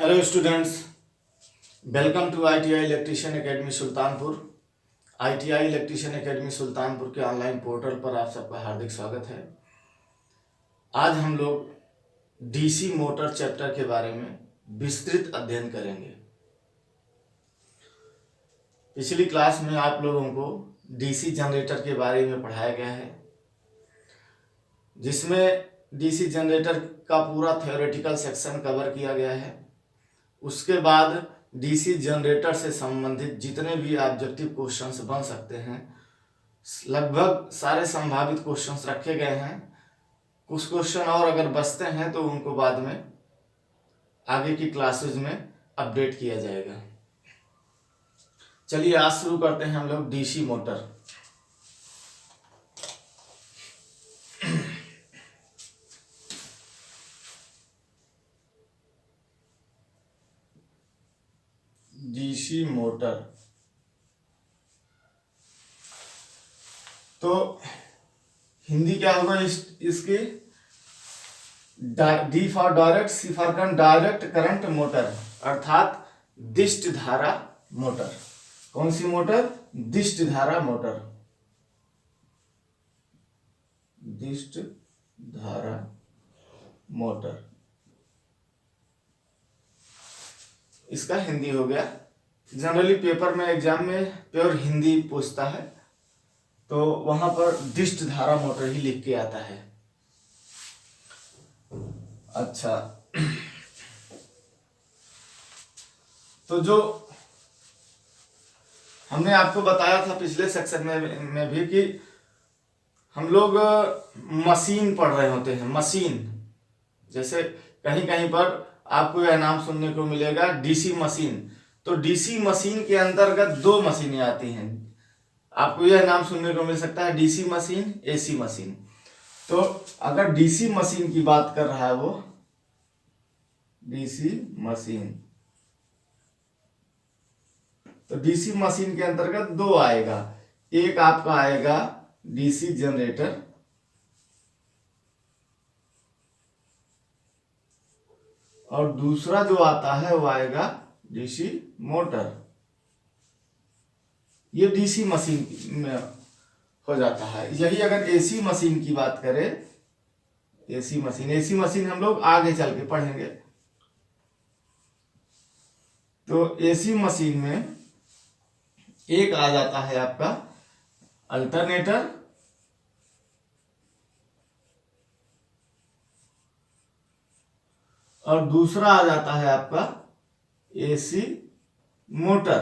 Hello students, welcome to ITI electrician academy Sultanpur. ITI electrician academy Sultanpur के online portal पर आप सबका हार्दिक स्वागत है। आज हम लोग DC मोटर चैप्टर के बारे में विस्तृत अध्ययन करेंगे। पिछली क्लास में आप लोगों को DC जनरेटर के बारे में पढ़ाया गया है, जिसमें DC जनरेटर का पूरा थ्योरेटिकल सेक्शन कवर किया गया है। उसके बाद DC जनरेटर से संबंधित जितने भी ऑब्जेक्टिव क्वेश्चंस बन सकते हैं, लगभग सारे संभावित क्वेश्चंस रखे गए हैं। कुछ क्वेश्चन और अगर बचते हैं तो उनको बाद में आगे की क्लासेज में अपडेट किया जाएगा। चलिए आज शुरू करते हैं हम लोग DC मोटर। DC मोटर तो हिंदी क्या होगा इसकी? D for direct, C for direct current motor, अर्थात दिष्ट धारा मोटर। कौन सी मोटर? दिष्ट धारा मोटर। दिष्ट धारा मोटर इसका हिंदी हो गया। जनरली पेपर में एग्जाम में प्योर हिंदी पूछता है तो वहां पर दिष्ट धारा मोटर ही लिख के आता है। अच्छा, तो जो हमने आपको बताया था पिछले सेक्शन में भी कि हम लोग मशीन पढ़ रहे होते हैं। मशीन, जैसे कहीं कहीं पर आपको यह नाम सुनने को मिलेगा DC मशीन। तो DC मशीन के अंतर्गत दो मशीनें आती हैं। आपको यह नाम सुनने को मिल सकता है DC मशीन, AC मशीन। तो अगर DC मशीन की बात कर रहा है वो DC मशीन, तो DC मशीन के अंतर्गत दो आएगा। एक आपका आएगा DC जनरेटर, और दूसरा जो आता है वो आएगा DC मोटर। ये DC मशीन में हो जाता है। यही अगर AC मशीन की बात करें, AC मशीन हम लोग आगे चल के पढ़ेंगे। तो AC मशीन में एक आ जाता है आपका अल्टरनेटर, और दूसरा आ जाता है आपका AC मोटर।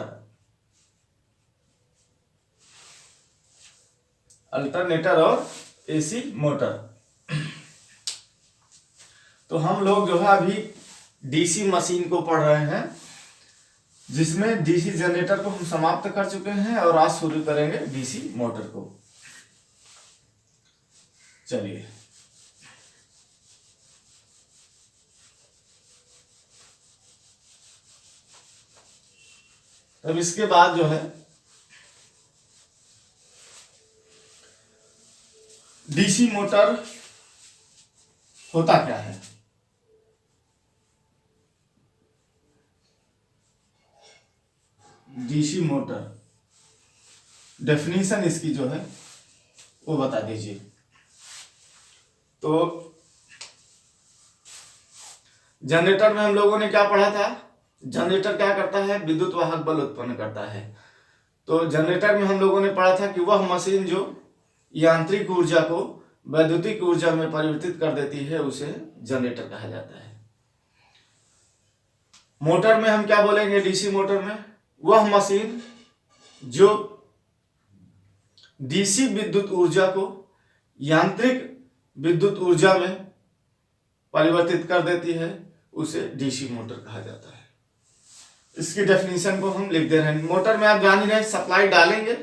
अल्टरनेटर और AC मोटर। तो हम लोग जो है अभी DC मशीन को पढ़ रहे हैं, जिसमें DC जनरेटर को हम समाप्त कर चुके हैं और आज शुरू करेंगे DC मोटर को। चलिए, अब इसके बाद जो है DC मोटर होता क्या है? DC मोटर डेफिनेशन इसकी जो है वो बता दीजिए। तो जनरेटर में हम लोगों ने क्या पढ़ा था? जनरेटर क्या करता है? विद्युत वाहक बल उत्पन्न करता है। तो जनरेटर में हम लोगों ने पढ़ा था कि वह मशीन जो यांत्रिक ऊर्जा को वैद्युतिक ऊर्जा में परिवर्तित कर देती है उसे जनरेटर कहा जाता है। मोटर में हम क्या बोलेंगे? DC मोटर में वह मशीन जो DC विद्युत ऊर्जा को यांत्रिक विद्युत ऊर्जा में परिवर्तित कर देती है उसे DC मोटर कहा जाता है। इसकी डेफिनेशन को हम लिख दे रहे हैं। मोटर में आप जान ही रहे, सप्लाई डालेंगे,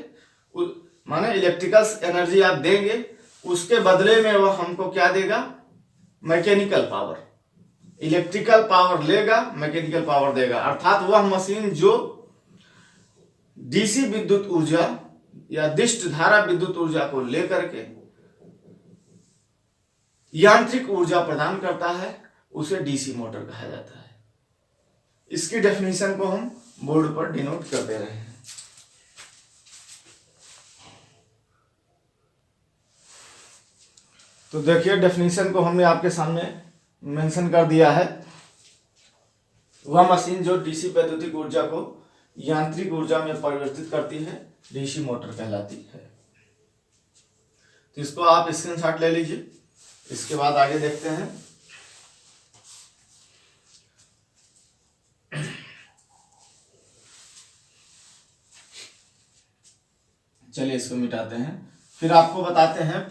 माने इलेक्ट्रिकल एनर्जी आप देंगे, उसके बदले में वह हमको क्या देगा? Mechanical power. इलेक्ट्रिकल पावर लेगा, मैकेनिकल पावर देगा। अर्थात वह मशीन जो DC विद्युत ऊर्जा या दिष्ट धारा विद्युत ऊर्जा को लेकर के यांत्रिक ऊर्जा प्रदान करता है उसे DC मोटर कहा जाता है। इसकी डेफिनेशन को हम बोर्ड पर डिनोट कर दे रहे हैं। तो देखिए डेफिनेशन को हमने आपके सामने मेंशन कर दिया है। वह मशीन जो डीसी वैद्युतिक ऊर्जा को यांत्रिक ऊर्जा में परिवर्तित करती है डीसी मोटर कहलाती है। तो इसको आप स्क्रीनशॉट ले लीजिए। इसके बाद आगे देखते हैं। चलिए इसको मिटाते हैं, फिर आपको बताते हैं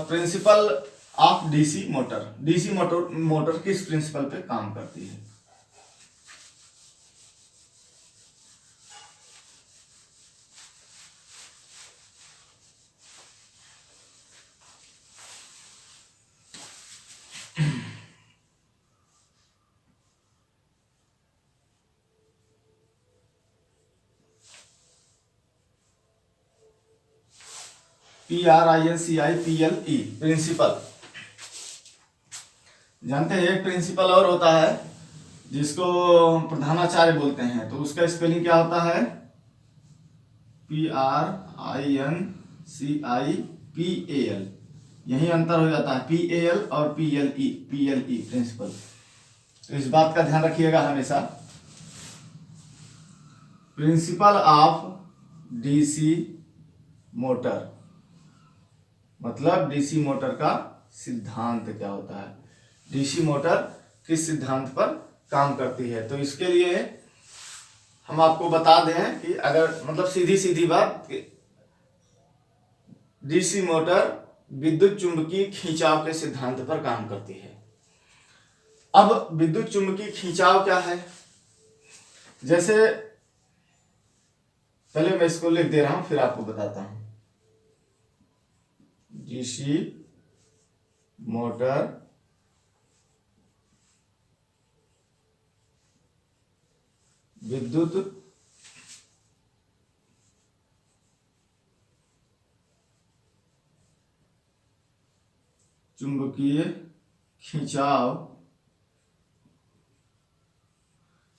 principle of DC motor. DC motor किस प्रिंसिपल पे काम करती है। PRINCIPLE principle. जानते हैं एक प्रिंसिपल और होता है जिसको प्रधानाचार्य बोलते हैं, तो उसका स्पेलिंग क्या होता है? PRINCIPAL। यही अंतर हो जाता है PAL और PLE प्रिंसिपल। तो इस बात का ध्यान रखिएगा हमेशा। प्रिंसिपल ऑफ डीसी मोटर मतलब डीसी मोटर का सिद्धांत क्या होता है, डीसी मोटर किस सिद्धांत पर काम करती है। तो इसके लिए हम आपको बता दें कि अगर मतलब सीधी सीधी बात, डीसी मोटर विद्युत चुंबकीय खिंचाव के सिद्धांत पर काम करती है। अब विद्युत चुंबकीय खिंचाव क्या है, जैसे पहले मैं इसको लिख दे रहा हूं फिर आपको बताता हूं। डीसी मोटर विद्युत चुंबकीय खिंचाव,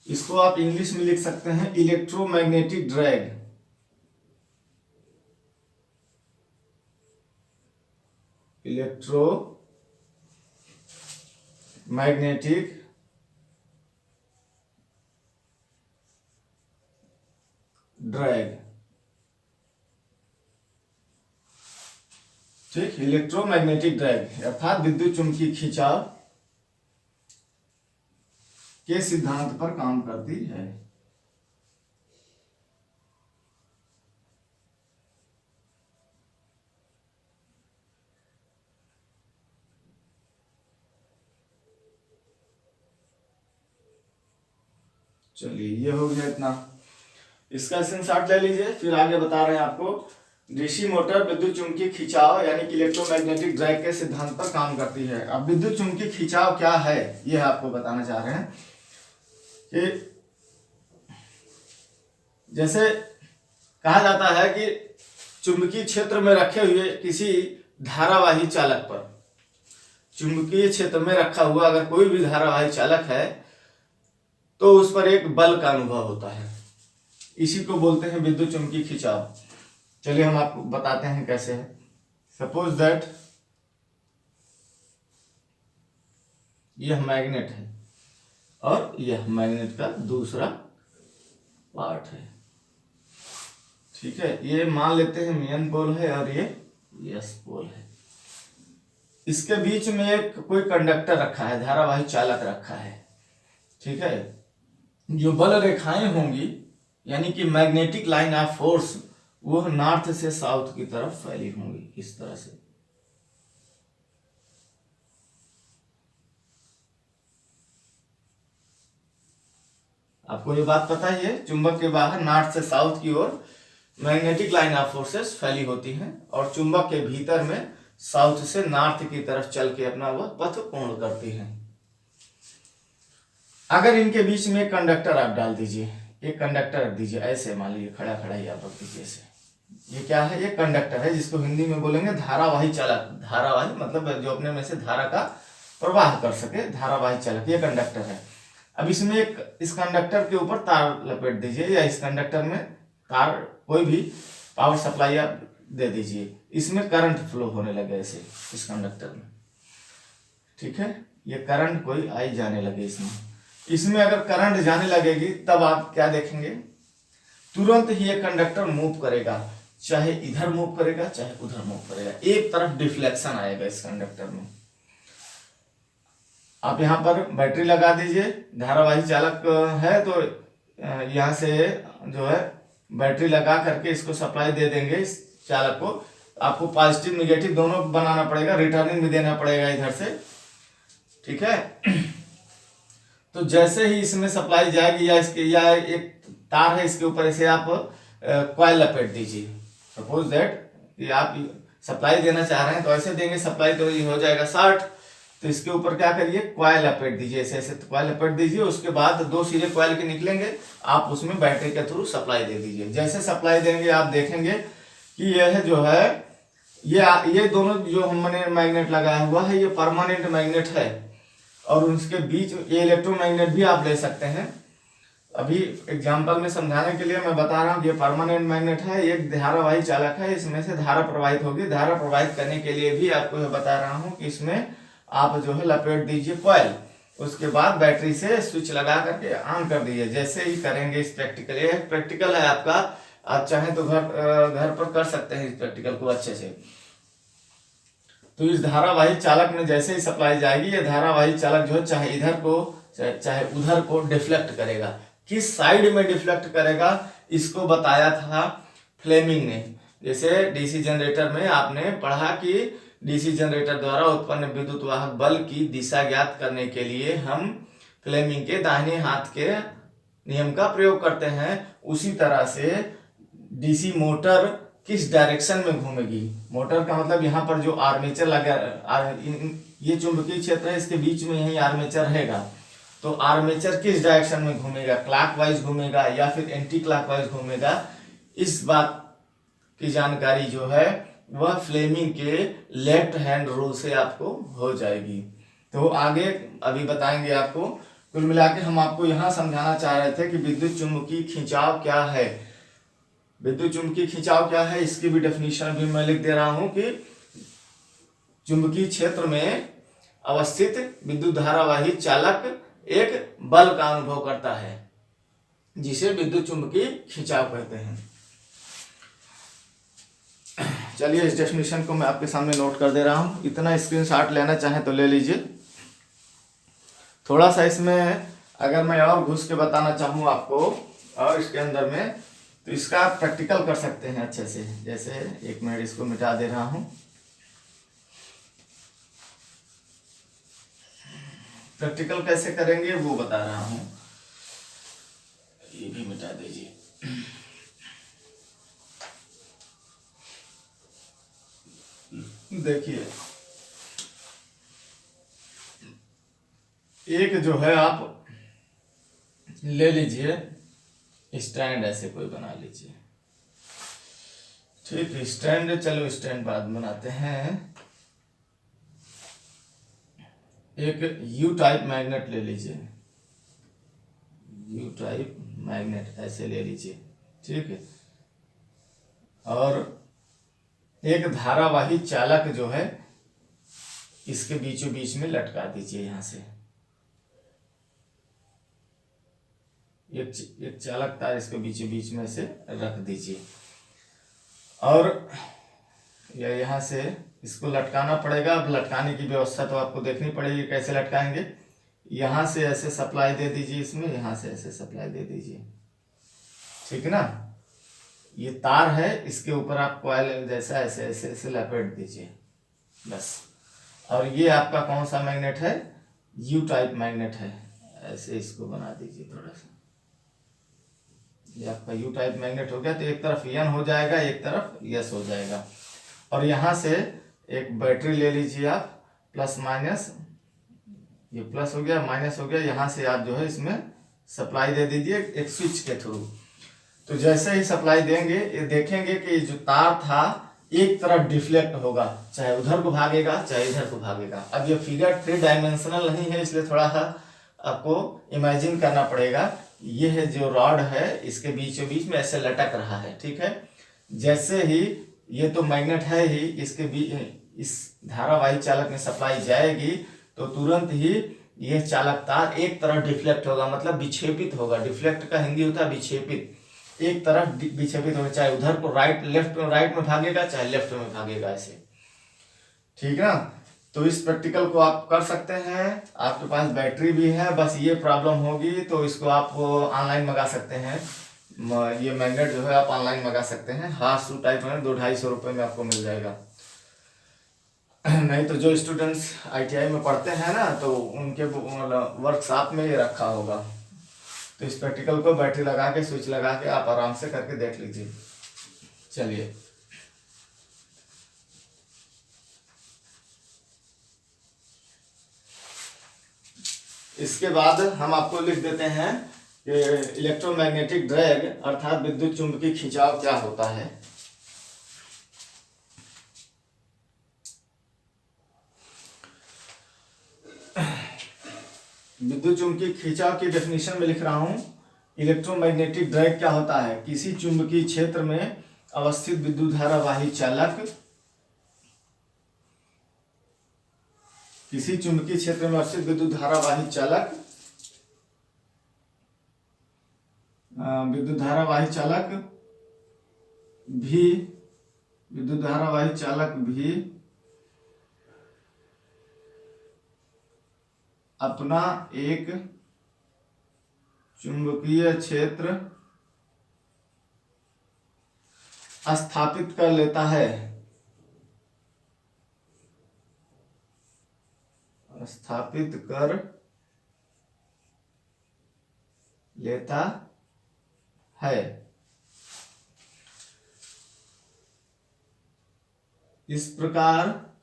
इसको आप इंग्लिश में लिख सकते हैं इलेक्ट्रोमैग्नेटिक ड्रैग। इलेक्ट्रोमैग्नेटिक ड्रैग, ठीक, इलेक्ट्रोमैग्नेटिक ड्रैग अर्थात विद्युत चुंबकीय खिंचाव के सिद्धांत पर काम करती है। चलिए ये हो गया इतना, इसका स्क्रीनशॉट ले लीजिए। फिर आगे बता रहे हैं आपको डीसी मोटर विद्युत चुंबकीय खिंचाव यानी कि इलेक्ट्रोमैग्नेटिक ड्रैग के सिद्धांत पर काम करती है। अब विद्युत चुंबकीय खिंचाव क्या है ये आपको बताना चाह रहे हैं कि जैसे कहा जाता है कि चुंबकीय क्षेत्र में रखे हुए किसी धारावाही चालक पर, चुंबकीय क्षेत्र में रखा हुआ अगर कोई भी धारावाही चालक है तो उस पर एक बल का अनुभव होता है, इसी को बोलते हैं विद्युत चुंबकीय खिंचाव। चलिए हम आपको बताते हैं कैसे है। सपोज दैट यह मैग्नेट है और यह मैग्नेट का दूसरा पार्ट है, ठीक है। ये मान लेते हैं मेन पोल है और ये यस पोल है। इसके बीच में एक कोई कंडक्टर रखा है, धारावाही चालक रखा है, ठीक है। जो बल रेखाएं होंगी यानी कि मैग्नेटिक लाइन ऑफ फोर्स वो नॉर्थ से साउथ की तरफ फैली होंगी इस तरह से। आपको ये बात पता ही है, चुंबक के बाहर नॉर्थ से साउथ की ओर मैग्नेटिक लाइन ऑफ फोर्सेस फैली होती हैं और चुंबक के भीतर में साउथ से नॉर्थ की तरफ चल के अपना वह पथ पूर्ण करती हैं। अगर इनके बीच में एक कंडक्टर आप डाल दीजिए, एक कंडक्टर रख दीजिए ऐसे, मान लीजिए खड़ा खड़ा ही आप रख दीजिए ऐसे। ये क्या है? ये कंडक्टर है जिसको हिंदी में बोलेंगे धारावाही चालक। धारावाही मतलब जो अपने में से धारा का प्रवाह कर सके, धारावाही चालक, ये कंडक्टर है। अब इसमें इस कंडक्टर के ऊपर तार लपेट दीजिए, या इस कंडक्टर में तार, कोई भी पावर सप्लाई आप दे दीजिए, इसमें करंट फ्लो होने लगे ऐसे इस कंडक्टर में, ठीक है। ये करंट कोई आई जाने लगे इसमें अगर करंट जाने लगेगी तब आप क्या देखेंगे, तुरंत ही ये कंडक्टर मूव करेगा, चाहे इधर मूव करेगा चाहे उधर मूव करेगा, एक तरफ डिफ्लेक्शन आएगा इस कंडक्टर में। आप यहाँ पर बैटरी लगा दीजिए, धारावाही चालक है तो यहाँ से जो है बैटरी लगा करके इसको सप्लाई दे देंगे इस चालक को। आपको पॉजिटिव निगेटिव दोनों बनाना पड़ेगा, रिटर्निंग भी देना पड़ेगा इधर से, ठीक है। तो जैसे ही इसमें सप्लाई जाएगी, या एक तार है इसके ऊपर, ऐसे आप कॉइल लपेट दीजिए। सपोज दैट कि आप सप्लाई देना चाह रहे हैं तो ऐसे देंगे सप्लाई, तो ये हो जाएगा शॉर्ट। तो इसके ऊपर क्या करिए, कॉइल लपेट दीजिए, ऐसे ऐसे कॉइल लपेट दीजिए। उसके बाद 2 सिरे कॉइल के निकलेंगे, आप उसमें बैटरी के थ्रू सप्लाई दे दीजिए। जैसे सप्लाई देंगे आप देखेंगे कि यह जो है ये दोनों जो हमने मैग्नेट लगाया हुआ है ये परमानेंट मैग्नेट है, और उसके बीच ये इलेक्ट्रोमैग्नेट भी आप ले सकते हैं। अभी एग्जांपल में समझाने के लिए मैं बता रहा हूँ, ये परमानेंट मैग्नेट है, एक धारावाही चालक है, इसमें से धारा प्रवाहित होगी। धारा प्रवाहित करने के लिए भी आपको यह बता रहा हूँ कि इसमें आप जो है लपेट दीजिए कॉइल, उसके बाद बैटरी से स्विच लगा करके ऑन कर दीजिए। जैसे ही करेंगे इस प्रैक्टिकल, ये प्रैक्टिकल है आपका, आप चाहें तो घर पर कर सकते हैं इस प्रैक्टिकल को अच्छे से। तो इस धारावाही चालक में जैसे ही सप्लाई जाएगी, ये धारावाही चालक जो है चाहे इधर को चाहे उधर को डिफ्लेक्ट करेगा। किस साइड में डिफ्लेक्ट करेगा इसको बताया था फ्लेमिंग ने। जैसे डीसी जनरेटर में आपने पढ़ा कि डीसी जनरेटर द्वारा उत्पन्न विद्युत वाहक बल की दिशा ज्ञात करने के लिए हम फ्लेमिंग के दाहिने हाथ के नियम का प्रयोग करते हैं। उसी तरह से डीसी मोटर किस डायरेक्शन में घूमेगी, मोटर का मतलब यहाँ पर जो आर्मेचर लगा, ये चुंबकीय क्षेत्र है, इसके बीच में यही आर्मेचर रहेगा। तो आर्मेचर किस डायरेक्शन में घूमेगा, क्लॉकवाइज घूमेगा या फिर एंटी क्लॉकवाइज घूमेगा, इस बात की जानकारी जो है वह फ्लेमिंग के लेफ्ट हैंड रूल से आपको हो जाएगी। तो आगे अभी बताएंगे आपको। कुल मिला के हम आपको यहाँ समझाना चाह रहे थे कि विद्युत चुंबकीय खिंचाव क्या है। विद्युत चुंबकीय खिंचाव क्या है इसकी भी डेफिनेशन भी मैं लिख दे रहा हूं कि चुंबकीय क्षेत्र में अवस्थित विद्युत धारावाही चालक एक बल का अनुभव करता है जिसे विद्युत चुंबकीय खिंचाव कहते हैं। चलिए इस डेफिनेशन को मैं आपके सामने नोट कर दे रहा हूं। इतना स्क्रीनशॉट लेना चाहें तो ले लीजिए। थोड़ा सा इसमें अगर मैं और घुस के बताना चाहूँ आपको और इसके अंदर में, तो इसका आप प्रैक्टिकल कर सकते हैं अच्छे से। जैसे 1 मिनट इसको मिटा दे रहा हूं। प्रैक्टिकल कैसे करेंगे वो बता रहा हूं। ये भी मिटा दीजिए। देखिए एक जो है आप ले लीजिए स्टैंड, ऐसे कोई बना लीजिए, ठीक है। स्टैंड, चलो स्टैंड बाद बनाते हैं। एक यू टाइप मैग्नेट ले लीजिए, यू टाइप मैग्नेट ऐसे ले लीजिए, ठीक है। और एक धारावाही चालक जो है इसके बीचों बीच में लटका दीजिए। यहां से एक चालक तार इसके बीचों बीच में से रख दीजिए, और यहाँ से इसको लटकाना पड़ेगा। अब लटकाने की व्यवस्था तो आपको देखनी पड़ेगी, कैसे लटकाएंगे। यहाँ से ऐसे सप्लाई दे दीजिए इसमें, यहाँ से ऐसे सप्लाई दे दीजिए, ठीक है ना। ये तार है, इसके ऊपर आप कॉइल जैसा ऐसे ऐसे ऐसे लपेट दीजिए बस। और ये आपका कौन सा मैग्नेट है, यू टाइप मैग्नेट है। ऐसे इसको बना दीजिए थोड़ा सा। ये आपका यू टाइप मैग्नेट हो गया। तो एक तरफ एन हो जाएगा, एक तरफ एस हो जाएगा। और यहाँ से एक बैटरी ले लीजिए आप, प्लस माइनस, ये प्लस हो गया माइनस हो गया। यहाँ से आप जो है इसमें सप्लाई दे दीजिए एक स्विच के थ्रू। तो जैसे ही सप्लाई देंगे ये देखेंगे कि जो तार था एक तरफ डिफ्लेक्ट होगा, चाहे उधर को भागेगा चाहे इधर को भागेगा। अब ये फिगर 3 डायमेंशनल नहीं है, इसलिए थोड़ा सा आपको इमेजिन करना पड़ेगा। ये है जो रॉड है, इसके बीचों बीच में ऐसे लटक रहा है, ठीक है। जैसे ही ये तो मैग्नेट है ही, इसके इस धारावाही चालक में सप्लाई जाएगी तो तुरंत ही ये चालक तार एक तरफ डिफ्लेक्ट होगा, मतलब विक्षेपित होगा। डिफ्लेक्ट का हिंदी होता है विक्षेपित। एक तरफ विक्षेपित होगा, चाहे उधर को राइट में भागेगा, चाहे लेफ्ट में भागेगा, ऐसे, ठीक ना। तो इस प्रैक्टिकल को आप कर सकते हैं। आपके पास बैटरी भी है, बस ये प्रॉब्लम होगी तो इसको आप ऑनलाइन मंगा सकते हैं। ये मैग्नेट जो है आप ऑनलाइन मंगा सकते हैं। हाफ शू टाइप में 200-250 रुपये में आपको मिल जाएगा। नहीं तो जो स्टूडेंट्स ITI में पढ़ते हैं ना, तो उनके वर्कशॉप में ये रखा होगा। तो इस प्रैक्टिकल को बैटरी लगा के, स्विच लगा के आप आराम से करके देख लीजिए। चलिए, इसके बाद हम आपको लिख देते हैं कि इलेक्ट्रोमैग्नेटिक ड्रैग अर्थात विद्युत चुंबकीय खिंचाव क्या होता है। विद्युत चुंबकीय खिंचाव की डेफिनेशन में लिख रहा हूं। इलेक्ट्रोमैग्नेटिक ड्रैग क्या होता है? किसी चुंबकीय क्षेत्र में अवस्थित विद्युत धारावाही चालक, किसी चुंबकीय क्षेत्र में अवस्थित विद्युत धारावाही चालक भी अपना एक चुंबकीय क्षेत्र स्थापित कर लेता है, इस प्रकार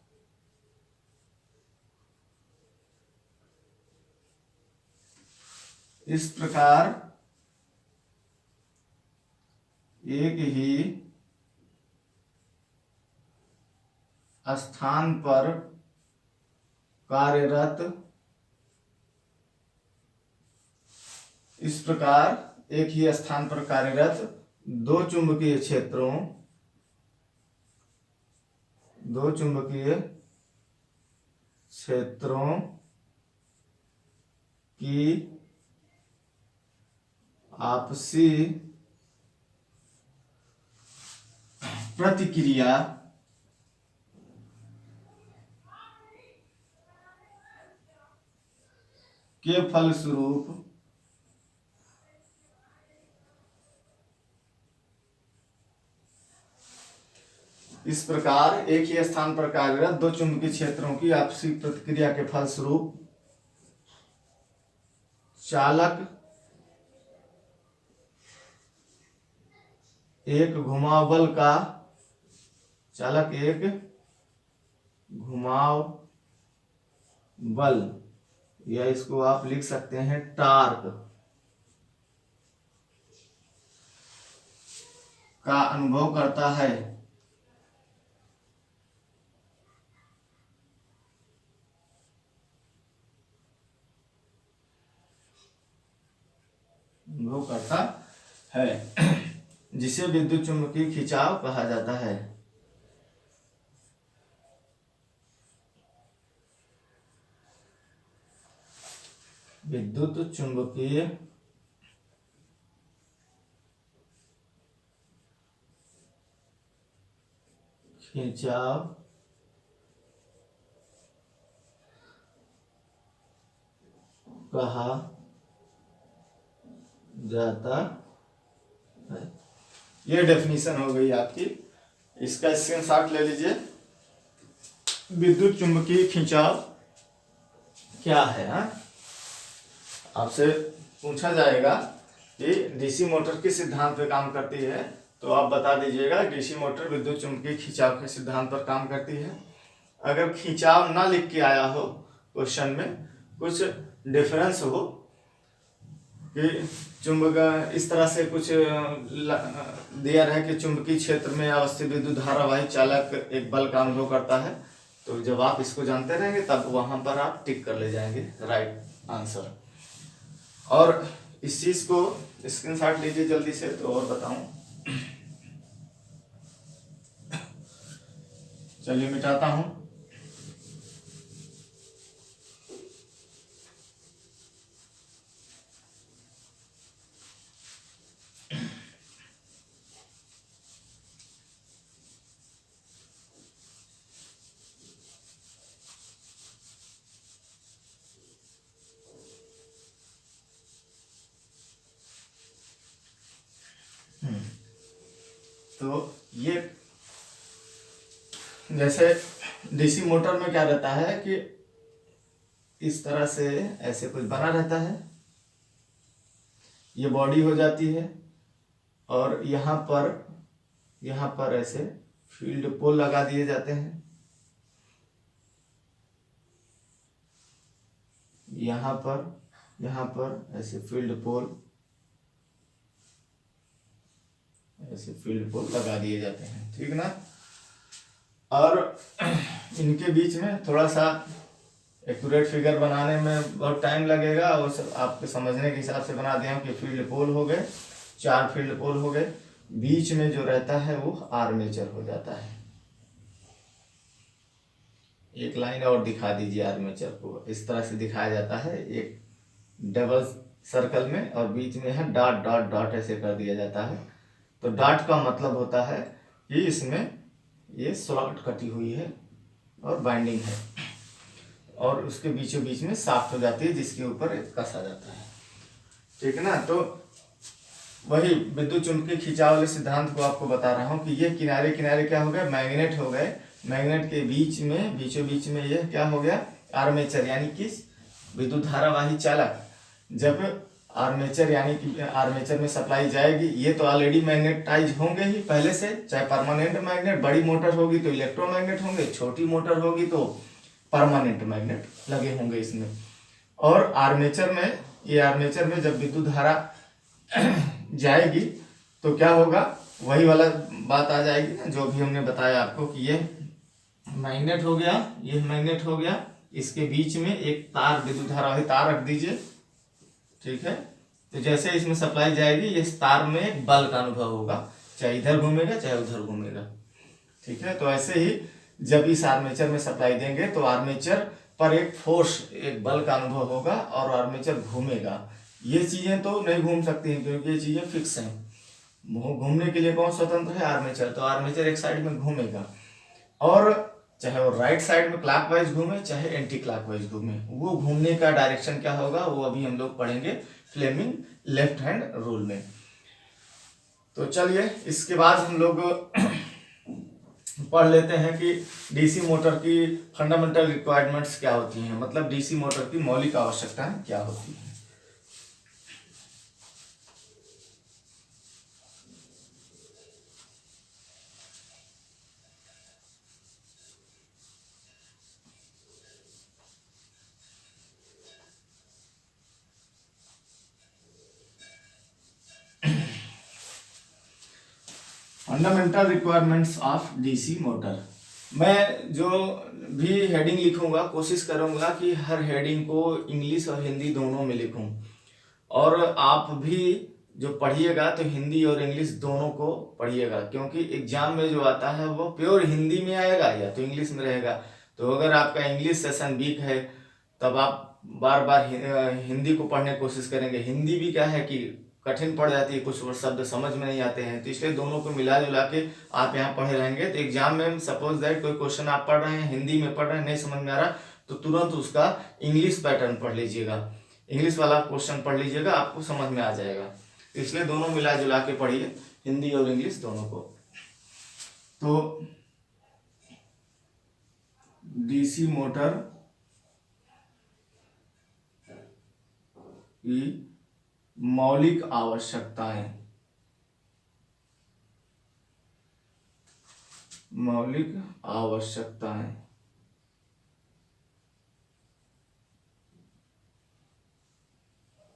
एक ही स्थान पर कार्यरत दो चुंबकीय क्षेत्रों की आपसी प्रतिक्रिया के फलस्वरूप इस प्रकार एक ही स्थान पर कार्यरत दो चुंबकीय क्षेत्रों की आपसी प्रतिक्रिया के फलस्वरूप चालक एक घुमाव बल या इसको आप लिख सकते हैं टार्क का अनुभव करता है। जिसे विद्युत चुंबकीय खिंचाव कहा जाता है। विद्युत चुंबकीय खिंचाव कहा जाता है। ये डेफिनेशन हो गई आपकी। इसका स्क्रीनशॉट ले लीजिए। विद्युत चुंबकीय खिंचाव क्या है? आपसे पूछा जाएगा कि डीसी मोटर किस सिद्धांत पे काम करती है, तो आप बता दीजिएगा डीसी मोटर विद्युत चुंबकीय खिंचाव के सिद्धांत पर काम करती है। अगर खिंचाव ना लिख के आया हो क्वेश्चन में, कुछ डिफरेंस हो कि चुंबक इस तरह से कुछ दिया रहे कि चुंबकीय क्षेत्र में अवस्थित विद्युत धारावाही चालक एक बल का अनुभव करता है, तो जब आप इसको जानते रहेंगे तब वहां पर आप टिक कर ले जाएंगे राइट आंसर। और इस चीज को स्क्रीनशॉट लीजिए जल्दी से तो और बताऊं। चलिए मिटाता हूं। तो ये जैसे डीसी मोटर में क्या रहता है कि इस तरह से ऐसे कुछ बना रहता है, ये बॉडी हो जाती है और यहाँ पर ऐसे फील्ड पोल लगा दिए जाते हैं। यहाँ पर ऐसे फील्ड पोल लगा दिए जाते हैं, ठीक ना। और इनके बीच में थोड़ा सा एक्यूरेट फिगर बनाने में बहुत टाइम लगेगा, और सब आपके समझने के हिसाब से बना दिया कि फील्ड पोल हो गए, 4 फील्ड पोल हो गए। बीच में जो रहता है वो आर्मेचर हो जाता है। एक लाइन और दिखा दीजिए आर्मेचर को, इस तरह से दिखाया जाता है, एक डबल सर्कल में, और बीच में है डॉट डॉट डॉट ऐसे कर दिया जाता है। तो डॉट का मतलब होता है कि इसमें ये स्लॉट कटी हुई है और बाइंडिंग है, और उसके बीचों बीच में साफ्ट हो जाती है जिसके ऊपर एक कसा जाता है, ठीक है ना। तो वही विद्युत चुंबकीय खिंचाव वाले सिद्धांत को आपको बता रहा हूँ कि ये किनारे किनारे क्या हो गए, मैग्नेट हो गए। मैग्नेट के बीच में बीचों बीच में ये क्या हो गया, आर्मेचर, यानी कि विद्युत धारावाही चालक। जब आर्मेचर यानी कि आर्मेचर में सप्लाई जाएगी, ये तो ऑलरेडी मैग्नेटाइज होंगे ही पहले से, चाहे परमानेंट मैग्नेट, बड़ी मोटर होगी तो इलेक्ट्रोमैग्नेट होंगे, छोटी मोटर होगी तो परमानेंट मैग्नेट लगे होंगे इसमें। और आर्मेचर में जब विद्युत धारा जाएगी तो क्या होगा, वही वाला बात आ जाएगी ना जो भी हमने बताया आपको कि ये मैग्नेट हो गया, ये मैग्नेट हो गया, इसके बीच में एक तार, विद्युत धारावाही तार रख दीजिए, ठीक है। तो जैसे इसमें सप्लाई जाएगी, इस तार में एक बल का अनुभव होगा, चाहे इधर घूमेगा चाहे उधर घूमेगा, ठीक है। तो ऐसे ही जब इस आर्मेचर में सप्लाई देंगे तो आर्मेचर पर एक फोर्स, एक बल का अनुभव होगा और आर्मेचर घूमेगा। ये चीजें तो नहीं घूम सकती हैं क्योंकि ये चीजें फिक्स हैं। घूमने के लिए कौन स्वतंत्र है, आर्मेचर। तो आर्मेचर एक साइड में घूमेगा, और चाहे वो राइट साइड में क्लॉकवाइज घूमे चाहे एंटी क्लॉकवाइज घूमे, वो घूमने का डायरेक्शन क्या होगा वो अभी हम लोग पढ़ेंगे फ्लेमिंग लेफ्ट हैंड रूल में। तो चलिए इसके बाद हम लोग पढ़ लेते हैं कि डीसी मोटर की फंडामेंटल रिक्वायरमेंट्स क्या होती हैं, मतलब डीसी मोटर की मौलिक आवश्यकताएं क्या होती हैं। Fundamental requirements of DC motor. मैं जो भी हेडिंग लिखूंगा कोशिश करूंगा कि हर हेडिंग को इंग्लिश और हिंदी दोनों में लिखूं, और आप भी जो पढ़िएगा तो हिंदी और इंग्लिश दोनों को पढ़िएगा, क्योंकि एग्जाम में जो आता है वो प्योर हिंदी में आएगा या तो इंग्लिश में रहेगा। तो अगर आपका इंग्लिश सेशन वीक है तब आप बार बार हिंदी को पढ़ने की कोशिश करेंगे। हिंदी भी क्या है कि कठिन पड़ जाती है, कुछ शब्द समझ में नहीं आते हैं, तो इसलिए दोनों को मिला जुला के आप यहाँ पढ़े रहेंगे तो एग्जाम में सपोज दैट कोई क्वेश्चन आप पढ़ रहे हैं, हिंदी में पढ़ रहे हैं, नहीं समझ में आ रहा तो तुरंत उसका इंग्लिश पैटर्न पढ़ लीजिएगा, इंग्लिश वाला क्वेश्चन पढ़ लीजिएगा, आपको समझ में आ जाएगा। इसलिए दोनों मिला जुला के पढ़िए, हिंदी और इंग्लिश दोनों को। तो डीसी मोटर की मौलिक आवश्यकताएं,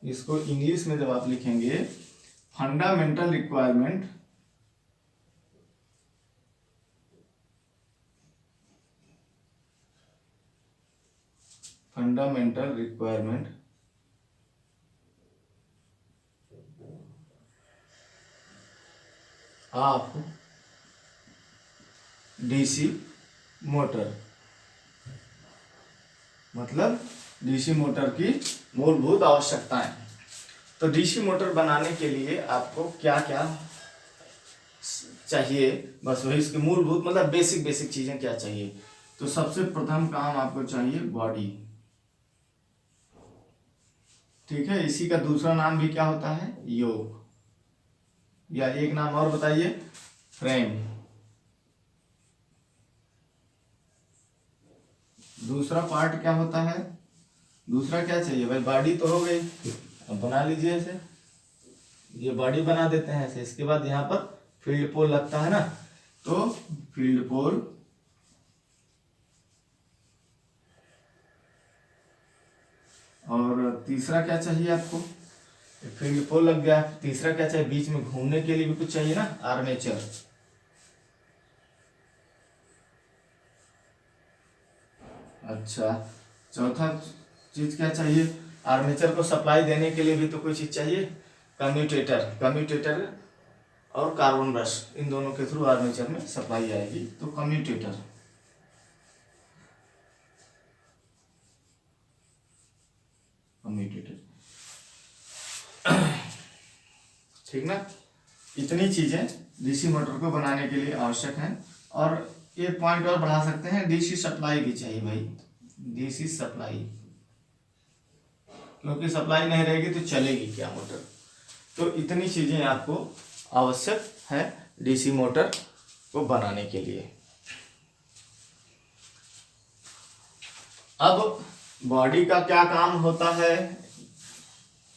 इसको इंग्लिश में जब आप लिखेंगे फंडामेंटल रिक्वायरमेंट आप डीसी मोटर, मतलब डीसी मोटर की मूलभूत आवश्यकताएं। तो डीसी मोटर बनाने के लिए आपको क्या क्या चाहिए, बस वही इसकी मूलभूत मतलब बेसिक बेसिक चीजें क्या चाहिए। तो सबसे प्रथम काम आपको चाहिए बॉडी, ठीक है। इसी का दूसरा नाम भी क्या होता है, योक, या एक नाम और बताइए, फ्रेम। दूसरा पार्ट क्या होता है, दूसरा क्या चाहिए भाई, बॉडी तो हो गई, अब बना लीजिए ऐसे, ये बॉडी बना देते हैं ऐसे। इसके बाद यहाँ पर फील्ड पोल लगता है ना, तो फील्ड पोल, और तीसरा क्या चाहिए आपको, फील्ड पोल लग गया, तीसरा क्या चाहिए, बीच में घूमने के लिए भी कुछ चाहिए ना, आर्मेचर। अच्छा, चौथा चीज क्या चाहिए, आर्मेचर को सप्लाई देने के लिए भी तो कोई चीज चाहिए, कम्यूटेटर। कम्यूटेटर और कार्बन ब्रश, इन दोनों के थ्रू आर्मेचर में सप्लाई आएगी, तो कम्यूटेटर। कम्यूटेटर, ठीक ना। इतनी चीजें डीसी मोटर को बनाने के लिए आवश्यक हैं। और एक पॉइंट और बढ़ा सकते हैं, डीसी सप्लाई भी चाहिए भाई, डीसी सप्लाई, क्योंकि सप्लाई नहीं रहेगी तो चलेगी क्या मोटर। तो इतनी चीजें आपको आवश्यक है डीसी मोटर को बनाने के लिए। अब बॉडी का क्या काम होता है,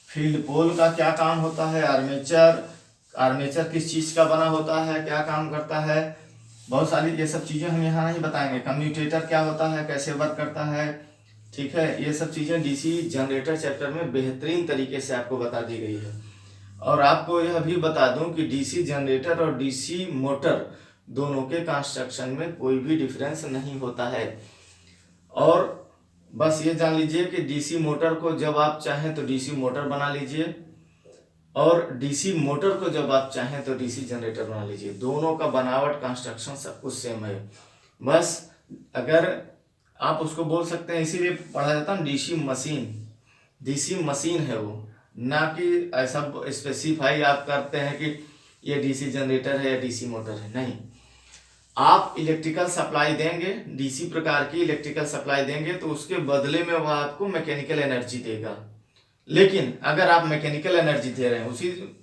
फील्ड पोल का क्या काम होता है, आर्मेचर, आर्मेचर किस चीज का बना होता है, क्या काम करता है, बहुत सारी ये सब चीजें हम यहाँ नहीं बताएंगे। कम्यूटेटर क्या होता है, कैसे वर्क करता है, ठीक है, ये सब चीजें डीसी जनरेटर चैप्टर में बेहतरीन तरीके से आपको बता दी गई है। और आपको यह भी बता दूं कि डीसी जनरेटर और डीसी मोटर दोनों के कंस्ट्रक्शन में कोई भी डिफरेंस नहीं होता है। और बस ये जान लीजिए कि डीसी मोटर को जब आप चाहें तो डीसी मोटर बना लीजिए, और डीसी मोटर को जब आप चाहें तो डीसी जनरेटर बना लीजिए। दोनों का बनावट कंस्ट्रक्शन सब कुछ सेम है। बस अगर आप उसको बोल सकते हैं, इसीलिए पढ़ा जाता है डीसी मशीन, डीसी मशीन है वो, ना कि ऐसा स्पेसिफाई आप करते हैं कि ये डीसी जनरेटर है या डीसी मोटर है, नहीं। आप इलेक्ट्रिकल सप्लाई देंगे, डीसी प्रकार की इलेक्ट्रिकल सप्लाई देंगे, तो उसके बदले में वह आपको मैकेनिकल एनर्जी देगा। लेकिन अगर आप मैकेनिकल एनर्जी दे रहे हैं,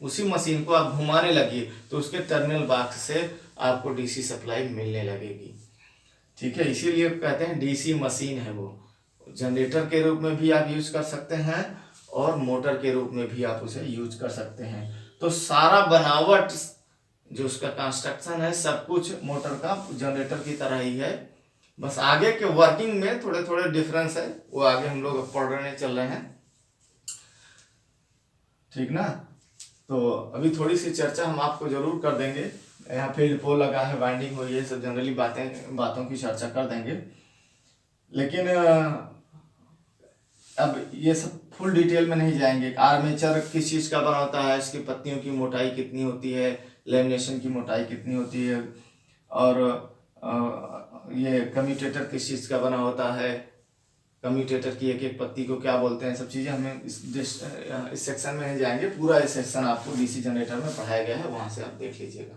उसी मशीन को आप घुमाने लगिए, तो उसके टर्मिनल बॉक्स से आपको डीसी सप्लाई मिलने लगेगी, ठीक है। इसीलिए कहते हैं डीसी मशीन है वो। जनरेटर के रूप में भी आप यूज कर सकते हैं और मोटर के रूप में भी आप उसे यूज कर सकते हैं। तो सारा बनावट जो उसका कंस्ट्रक्शन है, सब कुछ मोटर का जनरेटर की तरह ही है। बस आगे के वर्किंग में थोड़े थोड़े डिफरेंस है, वो आगे हम लोग पढ़ रहे चल रहे हैं, ठीक ना। तो अभी थोड़ी सी चर्चा हम आपको जरूर कर देंगे। यहाँ फील्ड पोल लगा है, वाइंडिंग हुई है, सब जनरली बातों की चर्चा कर देंगे। लेकिन अब ये सब फुल डिटेल में नहीं जाएंगे। आर्मेचर किस चीज़ का बना होता है, इसकी पत्तियों की मोटाई कितनी होती है, लेमिनेशन की मोटाई कितनी होती है, और ये कम्यूटेटर किस चीज़ का बना होता है, कम्यूटेटर की एक एक पत्ती को क्या बोलते हैं, सब चीज़ें हमें इस सेक्शन में नहीं जाएंगे। पूरा ये सेक्शन आपको डीसी जनरेटर में पढ़ाया गया है, वहाँ से आप देख लीजिएगा।